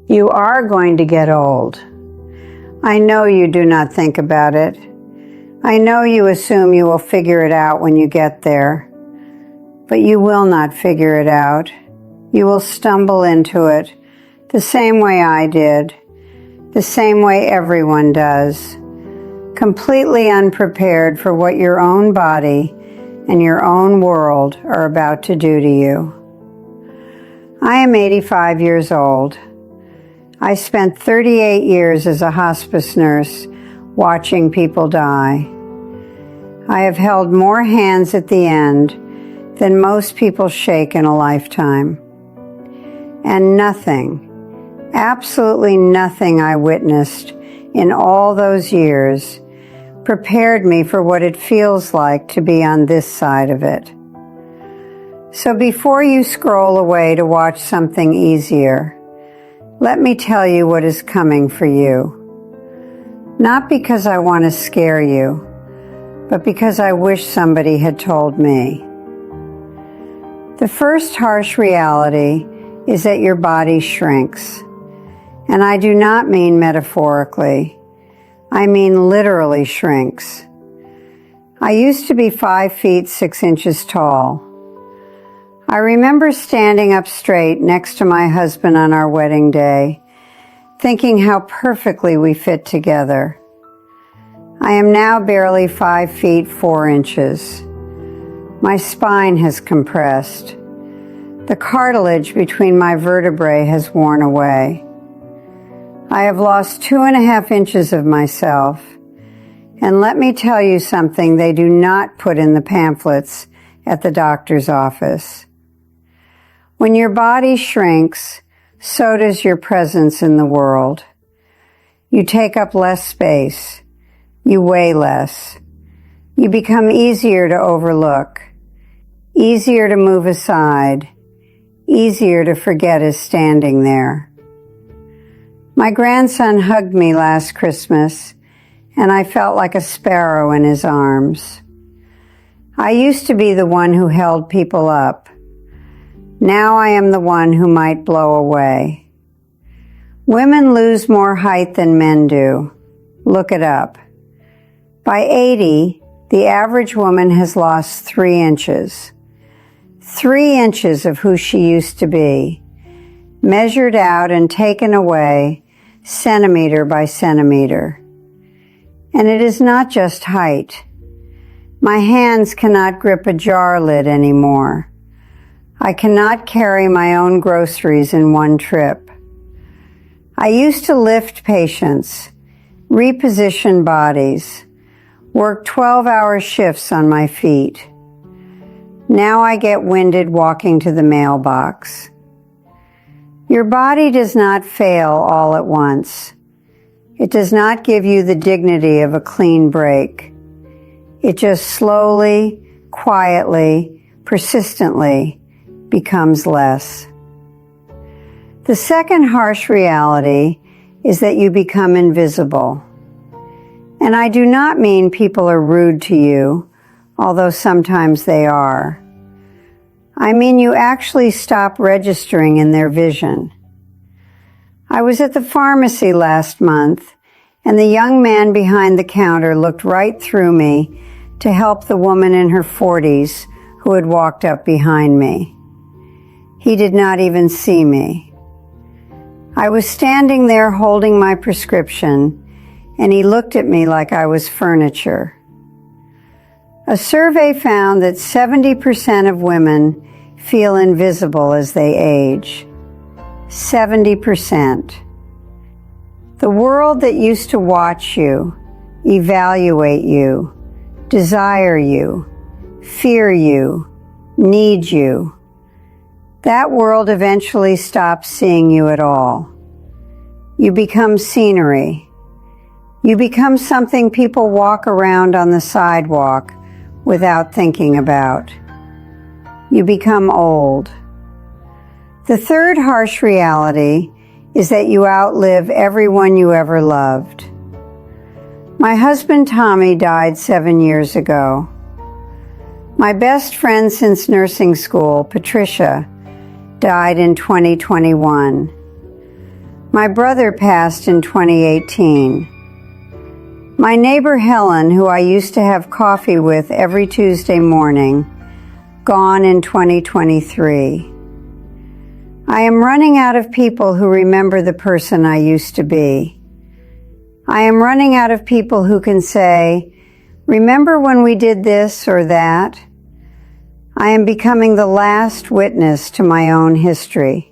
You are going to get old. I know you do not think about it. I know you assume you will figure it out when you get there. But you will not figure it out. You will stumble into it the same way I did, the same way everyone does, completely unprepared for what your own body and your own world are about to do to you. I am 85 years old. I spent 38 years as a hospice nurse watching people die. I have held more hands at the end than most people shake in a lifetime. And nothing, absolutely nothing I witnessed in all those years prepared me for what it feels like to be on this side of it. So before you scroll away to watch something easier, let me tell you what is coming for you. Not because I want to scare you, but because I wish somebody had told me. The first harsh reality is that your body shrinks. And I do not mean metaphorically. I mean literally shrinks. I used to be 5 feet 6 inches tall. I remember standing up straight next to my husband on our wedding day, thinking how perfectly we fit together. I am now barely 5 feet 4 inches. My spine has compressed. The cartilage between my vertebrae has worn away. I have lost 2.5 inches of myself. And let me tell you something they do not put in the pamphlets at the doctor's office. When your body shrinks, so does your presence in the world. You take up less space. You weigh less. You become easier to overlook, easier to move aside, easier to forget is standing there. My grandson hugged me last Christmas, and I felt like a sparrow in his arms. I used to be the one who held people up. Now I am the one who might blow away. Women lose more height than men do. Look it up. By 80, the average woman has lost 3 inches. 3 inches of who she used to be, measured out and taken away centimeter by centimeter. And it is not just height. My hands cannot grip a jar lid anymore. I cannot carry my own groceries in one trip. I used to lift patients, reposition bodies, work 12-hour shifts on my feet. Now I get winded walking to the mailbox. Your body does not fail all at once. It does not give you the dignity of a clean break. It just slowly, quietly, persistently becomes less. The second harsh reality is that you become invisible. And I do not mean people are rude to you, although sometimes they are. I mean you actually stop registering in their vision. I was at the pharmacy last month, and the young man behind the counter looked right through me to help the woman in her 40s who had walked up behind me. He did not even see me. I was standing there holding my prescription, and he looked at me like I was furniture. A survey found that 70% of women feel invisible as they age. 70%. The world that used to watch you, evaluate you, desire you, fear you, need you, that world eventually stops seeing you at all. You become scenery. You become something people walk around on the sidewalk without thinking about. You become old. The third harsh reality is that you outlive everyone you ever loved. My husband Tommy died 7 years ago. My best friend since nursing school, Patricia, died in 2021. My brother passed in 2018. My neighbor Helen, who I used to have coffee with every Tuesday morning, gone in 2023. I am running out of people who remember the person I used to be. I am running out of people who can say, "Remember when we did this or that?" I am becoming the last witness to my own history.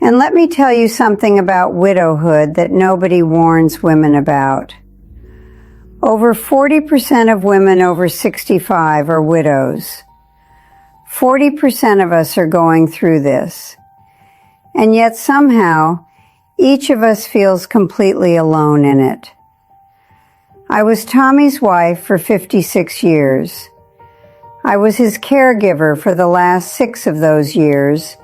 And let me tell you something about widowhood that nobody warns women about. Over 40% of women over 65 are widows. 40% of us are going through this. And yet somehow, each of us feels completely alone in it. I was Tommy's wife for 56 years. I was his caregiver for the last 6 of those years,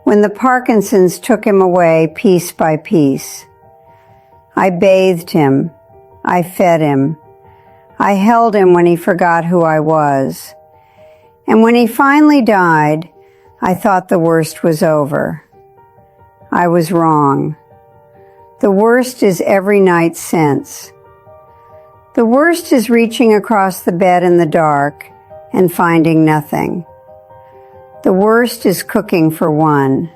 when the Parkinson's took him away piece by piece. I bathed him. I fed him. I held him when he forgot who I was. And when he finally died, I thought the worst was over. I was wrong. The worst is every night since. The worst is reaching across the bed in the dark and finding nothing. The worst is cooking for one.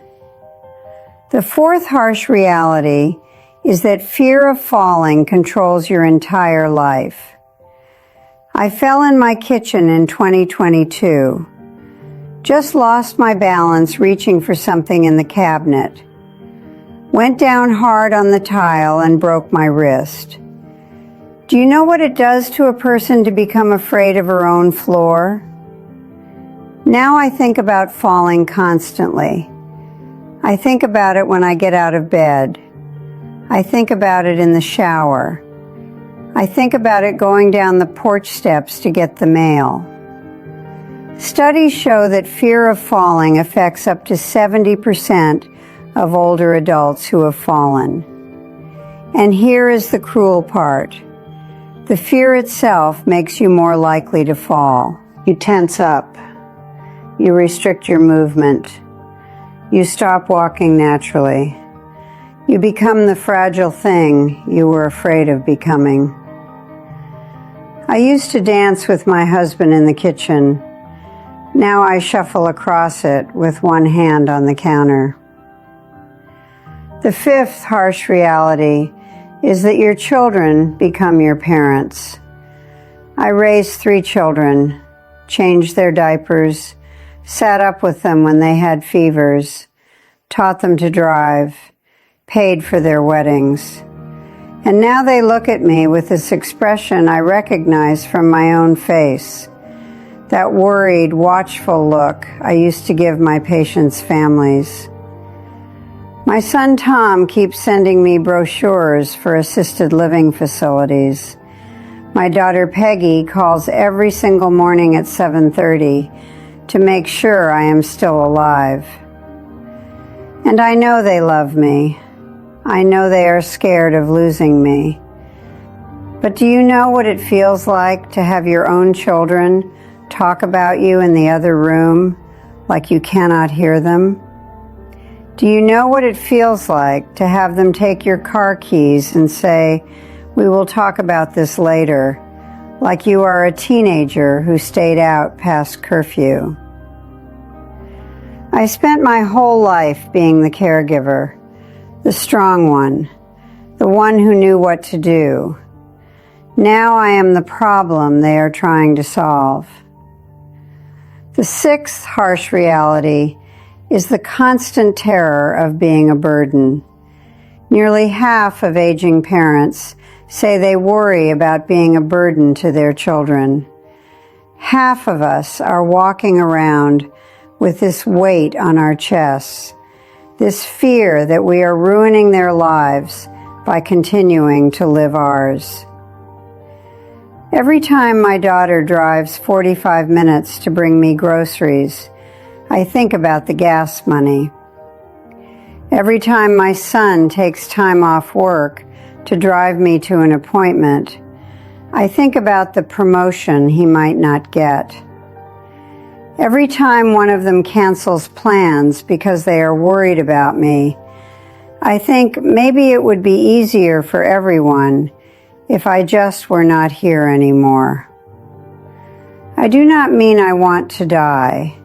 The fourth harsh reality is that fear of falling controls your entire life. I fell in my kitchen in 2022. Just lost my balance reaching for something in the cabinet. Went down hard on the tile and broke my wrist. Do you know what it does to a person to become afraid of her own floor? Now I think about falling constantly. I think about it when I get out of bed. I think about it in the shower. I think about it going down the porch steps to get the mail. Studies show that fear of falling affects up to 70% of older adults who have fallen. And here is the cruel part. The fear itself makes you more likely to fall. You tense up. You restrict your movement. You stop walking naturally. You become the fragile thing you were afraid of becoming. I used to dance with my husband in the kitchen. Now I shuffle across it with one hand on the counter. The fifth harsh reality is that your children become your parents. I raised 3 children, changed their diapers, sat up with them when they had fevers, taught them to drive, paid for their weddings. And now they look at me with this expression I recognize from my own face, that worried, watchful look I used to give my patients' families. My son Tom keeps sending me brochures for assisted living facilities. My daughter Peggy calls every single morning at 7:30 to make sure I am still alive. And I know they love me. I know they are scared of losing me. But do you know what it feels like to have your own children talk about you in the other room like you cannot hear them? Do you know what it feels like to have them take your car keys and say, "We will talk about this later," like you are a teenager who stayed out past curfew? I spent my whole life being the caregiver, the strong one, the one who knew what to do. Now I am the problem they are trying to solve. The sixth harsh reality is the constant terror of being a burden. Nearly half of aging parents say they worry about being a burden to their children. Half of us are walking around with this weight on our chests, this fear that we are ruining their lives by continuing to live ours. Every time my daughter drives 45 minutes to bring me groceries, I think about the gas money. Every time my son takes time off work to drive me to an appointment, I think about the promotion he might not get. Every time one of them cancels plans because they are worried about me, I think maybe it would be easier for everyone if I just were not here anymore. I do not mean I want to die.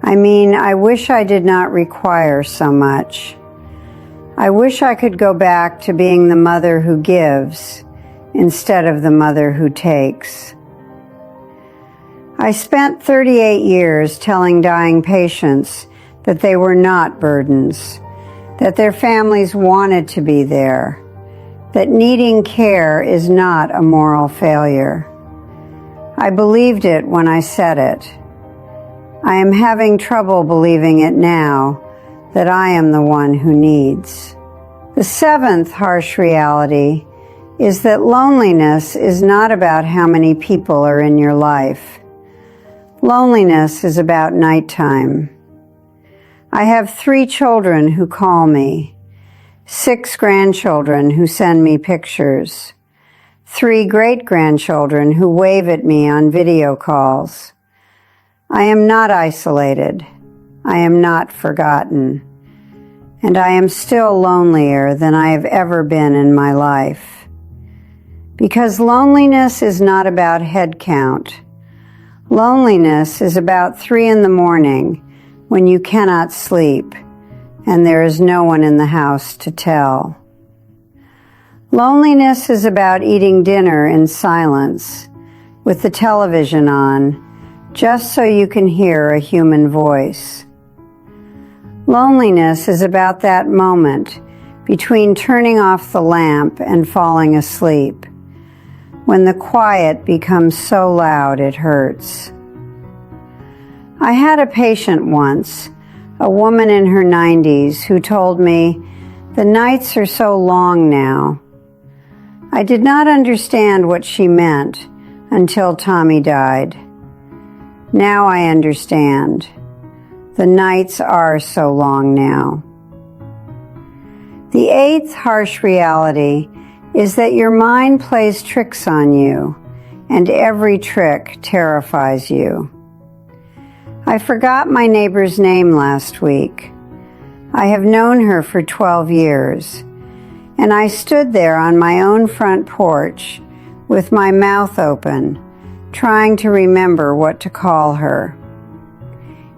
I mean, I wish I did not require so much. I wish I could go back to being the mother who gives instead of the mother who takes. I spent 38 years telling dying patients that they were not burdens, that their families wanted to be there, that needing care is not a moral failure. I believed it when I said it. I am having trouble believing it now that I am the one who needs. The seventh harsh reality is that loneliness is not about how many people are in your life. Loneliness is about nighttime. I have 3 children who call me, 6 grandchildren who send me pictures, 3 great-grandchildren who wave at me on video calls. I am not isolated. I am not forgotten. And I am still lonelier than I have ever been in my life. Because loneliness is not about head count. Loneliness is about 3 in the morning when you cannot sleep and there is no one in the house to tell. Loneliness is about eating dinner in silence with the television on just so you can hear a human voice. Loneliness is about that moment between turning off the lamp and falling asleep, when the quiet becomes so loud it hurts. I had a patient once, a woman in her 90s, who told me, "The nights are so long now." I did not understand what she meant until Tommy died. Now I understand. The nights are so long now. The 8th harsh reality is that your mind plays tricks on you, and every trick terrifies you. I forgot my neighbor's name last week. I have known her for 12 years, and I stood there on my own front porch with my mouth open, trying to remember what to call her.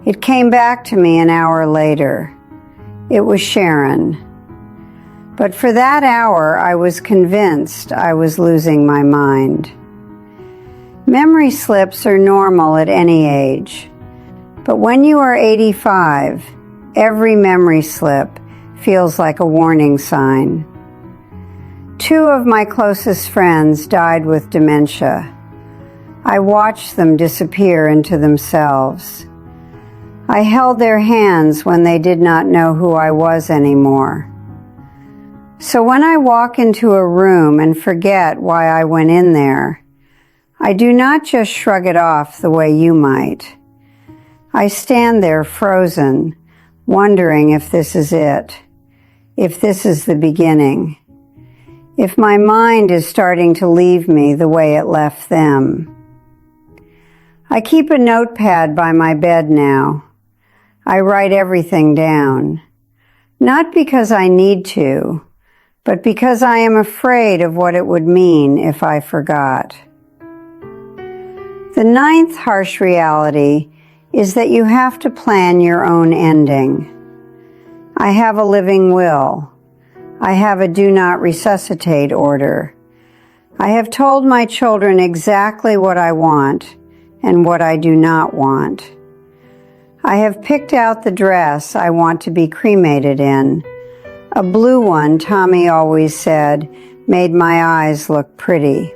It came back to me an hour later. It was Sharon. But for that hour, I was convinced I was losing my mind. Memory slips are normal at any age. But when you are 85, every memory slip feels like a warning sign. 2 of my closest friends died with dementia. I watched them disappear into themselves. I held their hands when they did not know who I was anymore. So when I walk into a room and forget why I went in there, I do not just shrug it off the way you might. I stand there frozen, wondering if this is it, if this is the beginning, if my mind is starting to leave me the way it left them. I keep a notepad by my bed now. I write everything down, not because I need to, but because I am afraid of what it would mean if I forgot. The 9th harsh reality is that you have to plan your own ending. I have a living will. I have a do not resuscitate order. I have told my children exactly what I want and what I do not want. I have picked out the dress I want to be cremated in. A blue one, Tommy always said, made my eyes look pretty.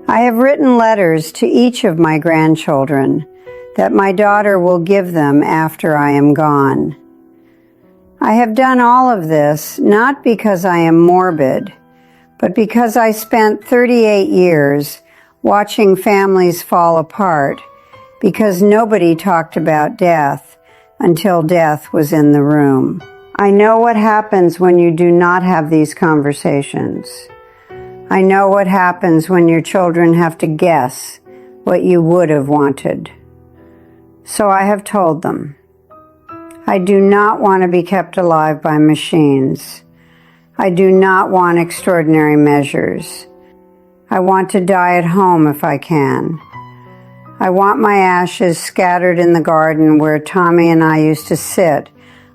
I have written letters to each of my grandchildren that my daughter will give them after I am gone. I have done all of this not because I am morbid, but because I spent 38 years watching families fall apart because nobody talked about death until death was in the room. I know what happens when you do not have these conversations. I know what happens when your children have to guess what you would have wanted. So I have told them. I do not want to be kept alive by machines. I do not want extraordinary measures. I want to die at home if I can. I want my ashes scattered in the garden where Tommy and I used to sit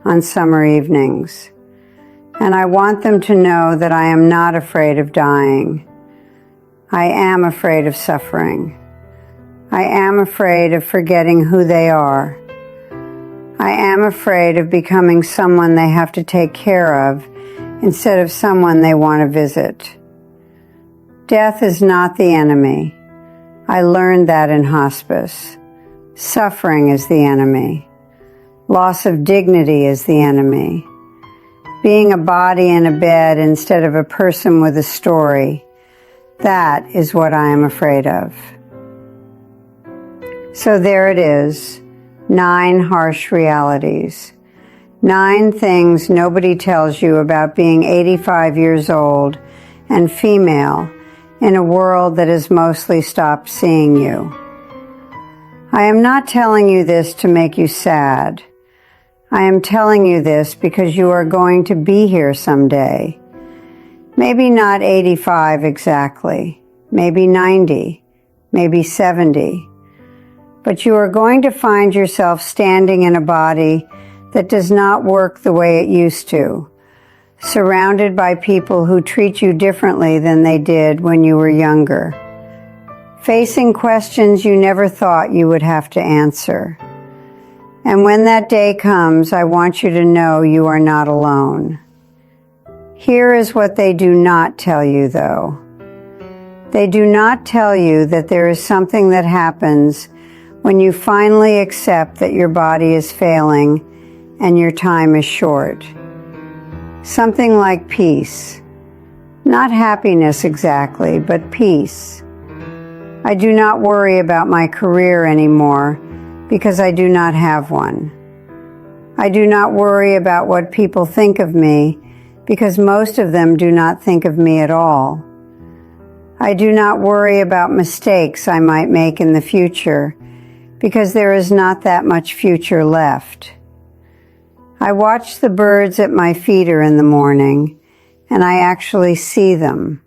on summer evenings. And I want them to know that I am not afraid of dying. I am afraid of suffering. I am afraid of forgetting who they are. I am afraid of becoming someone they have to take care of instead of someone they want to visit. Death is not the enemy. I learned that in hospice. Suffering is the enemy. Loss of dignity is the enemy. Being a body in a bed instead of a person with a story, that is what I am afraid of. So there it is, 9 harsh realities. 9 things nobody tells you about being 85 years old and female in a world that has mostly stopped seeing you. I am not telling you this to make you sad. I am telling you this because you are going to be here someday. Maybe not 85 exactly, maybe 90, maybe 70. But you are going to find yourself standing in a body that does not work the way it used to, surrounded by people who treat you differently than they did when you were younger, facing questions you never thought you would have to answer. And when that day comes, I want you to know you are not alone. Here is what they do not tell you, though. They do not tell you that there is something that happens when you finally accept that your body is failing and your time is short. Something like peace. Not happiness exactly, but peace. I do not worry about my career anymore because I do not have one. I do not worry about what people think of me because most of them do not think of me at all. I do not worry about mistakes I might make in the future because there is not that much future left. I watch the birds at my feeder in the morning, and I actually see them.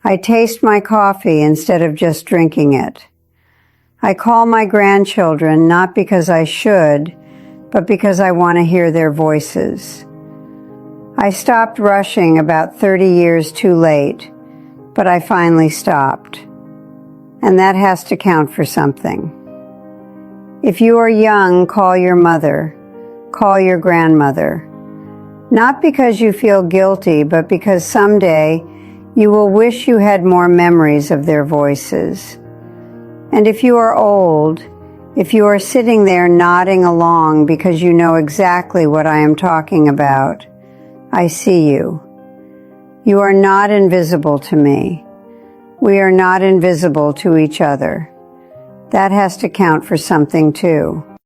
I taste my coffee instead of just drinking it. I call my grandchildren not because I should, but because I want to hear their voices. I stopped rushing about 30 years too late, but I finally stopped. And that has to count for something. If you are young, call your mother, call your grandmother. Not because you feel guilty, but because someday you will wish you had more memories of their voices. And if you are old, if you are sitting there nodding along because you know exactly what I am talking about, I see you. You are not invisible to me. We are not invisible to each other. That has to count for something too.